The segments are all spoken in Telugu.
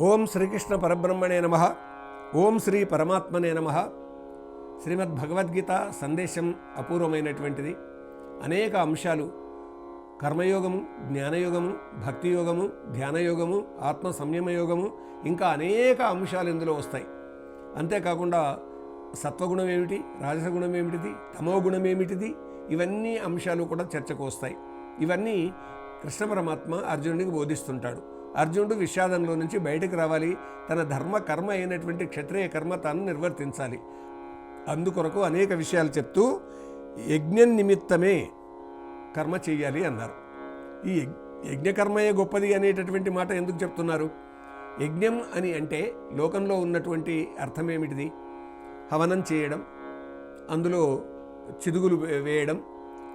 ఓం శ్రీకృష్ణ పరబ్రహ్మణే నమః. ఓం శ్రీ పరమాత్మనే నమః. శ్రీమద్ భగవద్గీత సందేశం అపూర్వమైనటువంటిది. అనేక అంశాలు కర్మయోగము, జ్ఞానయోగము, భక్తి యోగము, ధ్యానయోగము, ఆత్మ సంయమ యోగము, ఇంకా అనేక అంశాలు ఇందులో వస్తాయి. అంతేకాకుండా సత్వగుణం ఏమిటి, రాజసగుణం ఏమిటిది, తమో గుణం ఏమిటిది, ఇవన్నీ అంశాలు కూడా చర్చకు వస్తాయి. ఇవన్నీ కృష్ణ పరమాత్మ అర్జునుడికి బోధిస్తుంటాడు. అర్జునుడు విషాదంలో నుంచి బయటకు రావాలి, తన ధర్మ కర్మ అయినటువంటి క్షత్రియ కర్మ తాను నిర్వర్తించాలి. అందుకొరకు అనేక విషయాలు చెప్తూ యజ్ఞం నిమిత్తమే కర్మ చెయ్యాలి అన్నారు. ఈ యజ్ఞకర్మయే గొప్పది అనేటటువంటి మాట ఎందుకు చెప్తున్నారు? యజ్ఞం అని అంటే లోకంలో ఉన్నటువంటి అర్థం ఏమిటిది? హవనం చేయడం, అందులో చిదుగులు వేయడం,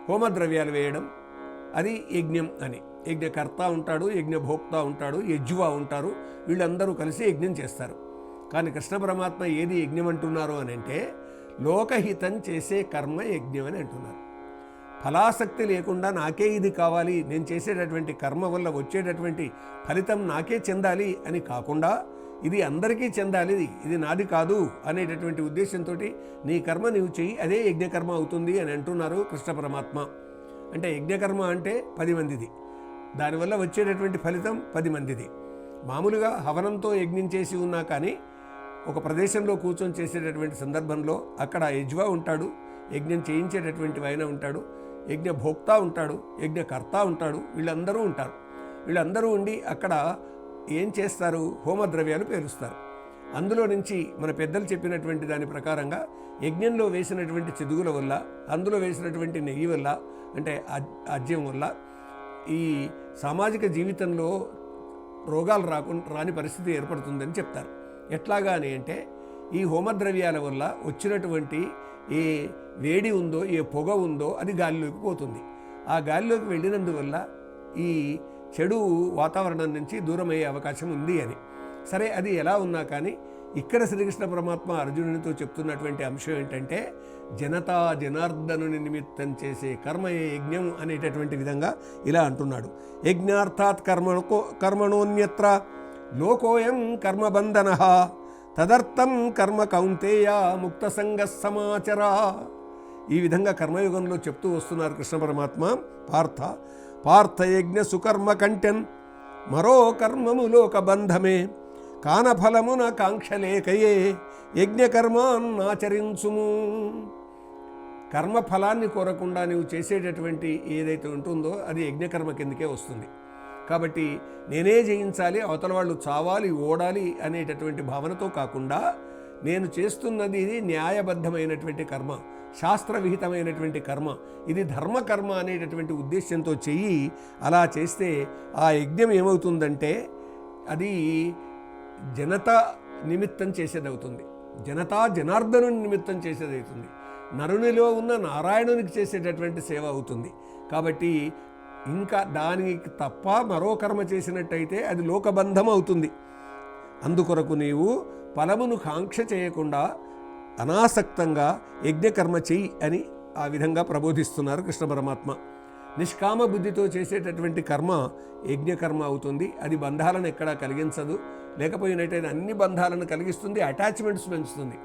హోమద్రవ్యాలు వేయడం, అది యజ్ఞం అని. యజ్ఞకర్త ఉంటాడు, యజ్ఞభోక్త ఉంటాడు, యజ్వా ఉంటారు, వీళ్ళందరూ కలిసి యజ్ఞం చేస్తారు. కానీ కృష్ణ పరమాత్మ ఏది యజ్ఞం అంటున్నారు అని అంటే లోకహితం చేసే కర్మ యజ్ఞం అని అంటున్నారు. ఫలాసక్తి లేకుండా నాకే ఇది కావాలి, నేను చేసేటటువంటి కర్మ వల్ల వచ్చేటటువంటి ఫలితం నాకే చెందాలి అని కాకుండా ఇది అందరికీ చెందాలి, ఇది నాది కాదు అనేటటువంటి ఉద్దేశంతో నీ కర్మ నీవు చెయ్యి, అదే యజ్ఞకర్మ అవుతుంది అని అంటున్నారు కృష్ణ పరమాత్మ. అంటే యజ్ఞకర్మ అంటే 10 మందిది, దానివల్ల వచ్చేటటువంటి ఫలితం 10 మందిది. మామూలుగా హవనంతో యజ్ఞం చేసి ఉన్నా కానీ ఒక ప్రదేశంలో కూర్చొని చేసేటటువంటి సందర్భంలో అక్కడ యజ్వా ఉంటాడు, యజ్ఞం చేయించేటటువంటి ఆయన ఉంటాడు, యజ్ఞభోక్త ఉంటాడు, యజ్ఞకర్త ఉంటాడు, వీళ్ళందరూ ఉంటారు. వీళ్ళందరూ ఉండి అక్కడ ఏం చేస్తారు? హోమద్రవ్యాలు పేలుస్తారు. అందులో నుంచి మన పెద్దలు చెప్పినటువంటి దాని ప్రకారంగా యజ్ఞంలో వేసినటువంటి చిదుగుల వల్ల, అందులో వేసినటువంటి నెయ్యి వల్ల, అంటే ఆజ్యం వల్ల ఈ సామాజిక జీవితంలో రోగాలు రాని పరిస్థితి ఏర్పడుతుందని చెప్తారు. ఎట్లాగా అని అంటే ఈ హోమద్రవ్యాల వల్ల వచ్చినటువంటి ఏ వేడి ఉందో, ఏ పొగ ఉందో అది గాలిలోకి పోతుంది. ఆ గాలిలోకి వెళ్ళినందువల్ల ఈ చెడు వాతావరణం నుంచి దూరమయ్యే అవకాశం ఉంది అని. సరే, అది ఎలా ఉన్నా కానీ ఇక్కడ శ్రీకృష్ణ పరమాత్మ అర్జునునితో చెప్తున్నటువంటి అంశం ఏంటంటే జనతా జనార్దనుని నిమిత్తం చేసే కర్మయే యజ్ఞం అనేటటువంటి విధంగా ఇలా అంటున్నాడు. యజ్ఞార్థాత్ కర్మణోన్యత్ర లోకోయం కర్మబంధన తదర్థం కర్మ కౌంతేయ ముక్త సంగ సమాచర. ఈ విధంగా కర్మయుగంలో చెప్తూ వస్తున్నారు కృష్ణ పరమాత్మ. పార్థ యజ్ఞ సుకర్మ కంటెన్ మరో కర్మము లోక బంధమే కానఫలమున కాంక్షలేకయే యజ్ఞకర్మాన్నాచరించుము. కర్మఫలాన్ని కోరకుండా నీవు చేసేటటువంటి ఏదైతే ఉంటుందో అది యజ్ఞకర్మ కిందకే వస్తుంది. కాబట్టి నేనే జయించాలి, అవతల వాళ్ళు చావాలి, ఓడాలి అనేటటువంటి భావనతో కాకుండా నేను చేస్తున్నది ఇది న్యాయబద్ధమైనటువంటి కర్మ, శాస్త్రవిహితమైనటువంటి కర్మ, ఇది ధర్మకర్మ అనేటటువంటి ఉద్దేశంతో చెయ్యి. అలా చేస్తే ఆ యజ్ఞం ఏమవుతుందంటే అది జనత నిమిత్తం చేసేదవుతుంది, జనతా జనార్దనుని నిమిత్తం చేసేదవుతుంది, నరునిలో ఉన్న నారాయణునికి చేసేటటువంటి సేవ అవుతుంది. కాబట్టి ఇంకా దానికి తప్ప మరో కర్మ చేసినట్టయితే అది లోకబంధం అవుతుంది. అందుకొరకు నీవు ఫలమును కాంక్ష చేయకుండా అనాసక్తంగా యజ్ఞకర్మ చెయ్యి అని ఆ విధంగా ప్రబోధిస్తున్నారు కృష్ణ పరమాత్మ. నిష్కామ బుద్ధితో చేసేటటువంటి కర్మ యజ్ఞకర్మ అవుతుంది. అది బంధాలను ఎక్కడా కలిగించదు, లేకపోయినట్టయితే అన్ని బంధాలను కలిగిస్తుంది, అటాచ్మెంట్స్ పెంచుతుంది.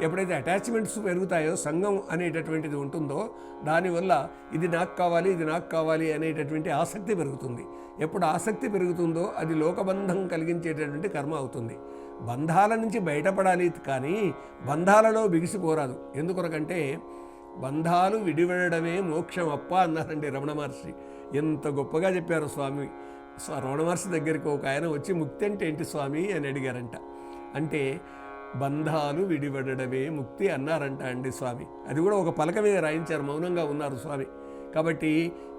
ఎప్పుడైతే అటాచ్మెంట్స్ పెరుగుతాయో, సంఘం అనేటటువంటిది ఉంటుందో, దానివల్ల ఇది నాకు కావాలి, ఇది నాకు కావాలి అనేటటువంటి ఆసక్తి పెరుగుతుంది. ఎప్పుడు ఆసక్తి పెరుగుతుందో అది లోకబంధం కలిగించేటటువంటి కర్మ అవుతుంది. బంధాల నుంచి బయటపడాలి కానీ బంధాలలో బిగిసిపోరాదు. ఎందుకొరకంటే బంధాలు విడివడమే మోక్షం అప్ప అన్నారండి రమణ మహర్షి. ఎంత గొప్పగా చెప్పారు స్వామి. రమణ మహర్షి దగ్గరికి ఒక ఆయన వచ్చి ముక్తి అంటే ఏంటి స్వామి అని అడిగారంట. అంటే బంధాలు విడివడమే ముక్తి అన్నారంట అండి స్వామి. అది కూడా ఒక పలక మీద రాయించారు, మౌనంగా ఉన్నారు స్వామి. కాబట్టి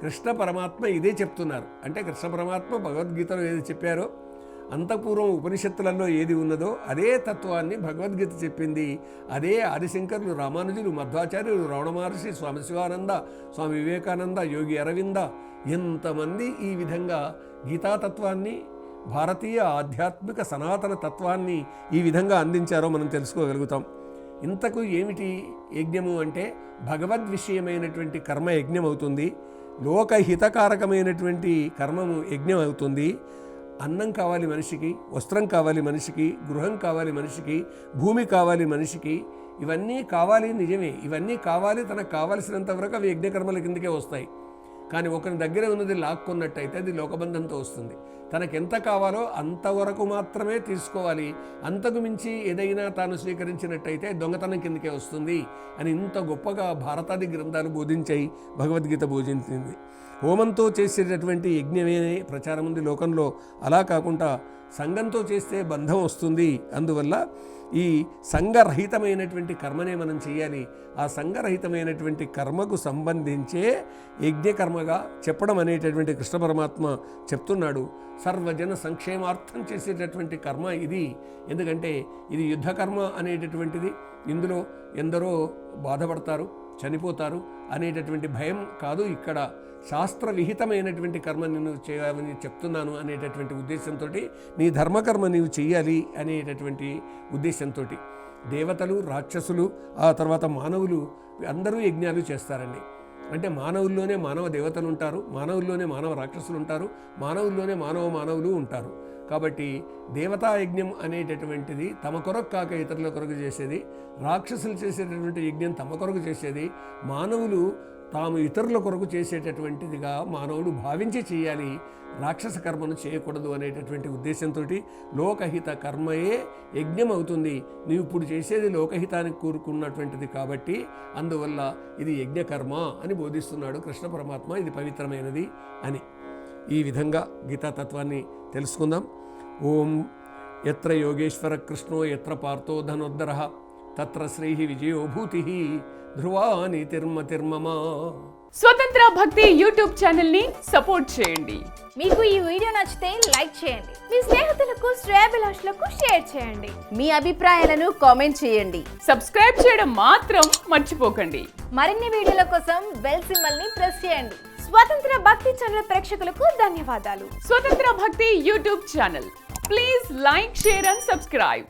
కృష్ణ పరమాత్మ ఇదే చెప్తున్నారు. అంటే కృష్ణ పరమాత్మ భగవద్గీతలో ఏది చెప్పారో, అంతఃపూర్వం ఉపనిషత్తులలో ఏది ఉన్నదో అదే తత్వాన్ని భగవద్గీత చెప్పింది. అదే ఆదిశంకరులు, రామానుజులు, మధ్వాచార్యులు, రమణ మహర్షి, స్వామి శివానంద, స్వామి వివేకానంద, యోగి అరవింద, ఎంతమంది ఈ విధంగా గీతాతత్వాన్ని, భారతీయ ఆధ్యాత్మిక సనాతన తత్వాన్ని ఈ విధంగా అందించారో మనం తెలుసుకోగలుగుతాం. ఇంతకు ఏమిటి యజ్ఞము అంటే భగవద్విషయమైనటువంటి కర్మ యజ్ఞం అవుతుంది, లోకహితకారకమైనటువంటి కర్మము యజ్ఞం అవుతుంది, అన్నం కావాలి మనిషికి, వస్త్రం కావాలి మనిషికి, గృహం కావాలి మనిషికి, భూమి కావాలి మనిషికి. ఇవన్నీ కావాలి నిజమే, ఇవన్నీ కావాలి, తనకు కావలసినంత వరకు అవి యజ్ఞకర్మల కిందకే వస్తాయి. కానీ ఒకరి దగ్గర ఉన్నది లాక్కున్నట్టయితే అది లోకబంధంతో వస్తుంది. తనకెంత కావాలో అంతవరకు మాత్రమే తీసుకోవాలి, అంతకు మించి ఏదైనా తాను స్వీకరించినట్టయితే దొంగతనం కిందకే వస్తుంది అని ఇంత గొప్పగా భారతాది గ్రంథాలు బోధించాయి, భగవద్గీత బోధించింది. హోమంతో చేసేటటువంటి యజ్ఞమే ప్రచారం ఉంది లోకంలో. అలా కాకుండా సంఘంతో చేస్తే బంధం వస్తుంది. అందువల్ల ఈ సంఘరహితమైనటువంటి కర్మనే మనం చేయాలి. ఆ సంఘరహితమైనటువంటి కర్మకు సంబంధించే యజ్ఞకర్మగా చెప్పడం అనేటటువంటి కృష్ణ పరమాత్మ చెప్తున్నాడు. సర్వజన సంక్షేమార్థం చేసేటటువంటి కర్మ ఇది. ఎందుకంటే ఇది యుద్ధకర్మ అనేటటువంటిది. ఇందులో ఎందరో బాధపడతారు, చనిపోతారు అనేటటువంటి భయం కాదు. ఇక్కడ శాస్త్రవిహితమైనటువంటి కర్మ నేను చేయమని చెప్తున్నాను అనేటటువంటి ఉద్దేశంతో, నీ ధర్మకర్మ నీవు చెయ్యాలి అనేటటువంటి ఉద్దేశంతో దేవతలు, రాక్షసులు, ఆ తర్వాత మానవులు అందరూ యజ్ఞాలు చేస్తారండి. అంటే మానవుల్లోనే మానవ దేవతలు ఉంటారు, మానవుల్లోనే మానవ రాక్షసులు ఉంటారు, మానవుల్లోనే మానవులు ఉంటారు. కాబట్టి దేవతా యజ్ఞం అనేటటువంటిది తమ కొరకు కాక ఇతరుల కొరకు చేసేది, రాక్షసులు చేసేటటువంటి యజ్ఞం తమ కొరకు చేసేది, మానవులు తాము ఇతరుల కొరకు చేసేటటువంటిదిగా మానవుడు భావించి చేయాలి, రాక్షస కర్మను చేయకూడదు అనేటటువంటి ఉద్దేశంతో లోకహిత కర్మయే యజ్ఞం అవుతుంది. నీవు ఇప్పుడు చేసేది లోకహితానికి కూరుకున్నటువంటిది కాబట్టి అందువల్ల ఇది యజ్ఞకర్మ అని బోధిస్తున్నాడు కృష్ణ పరమాత్మ. ఇది పవిత్రమైనది అని. ఈ విధంగా గీతాతత్వాన్ని తెలుసుకుందాం. ఓం యత్ర యోగేశ్వర కృష్ణో యత్ర పార్థో ధనోద్ధరః తత్ర శ్రీ విజయోభూతి ధ్రువాని తిర్మమా. స్వతంత్ర భక్తి యూట్యూబ్ ఛానల్ ని సపోర్ట్ చేయండి. మీకు ఈ వీడియో నచ్చితే లైక్ చేయండి, మీ స్నేహితులకు, శ్రేయోభిలాషులకు షేర్ చేయండి, మీ అభిప్రాయాలను కామెంట్ చేయండి, సబ్స్క్రైబ్ చేయడం మాత్రం మర్చిపోకండి. మరిన్ని వీడియోల కోసం బెల్ సింబల్ ని ప్రెస్ చేయండి. స్వతంత్ర భక్తి ఛానల్ ప్రేక్షకులకు ధన్యవాదాలు. స్వతంత్ర భక్తి YouTube channel, please like, share and subscribe.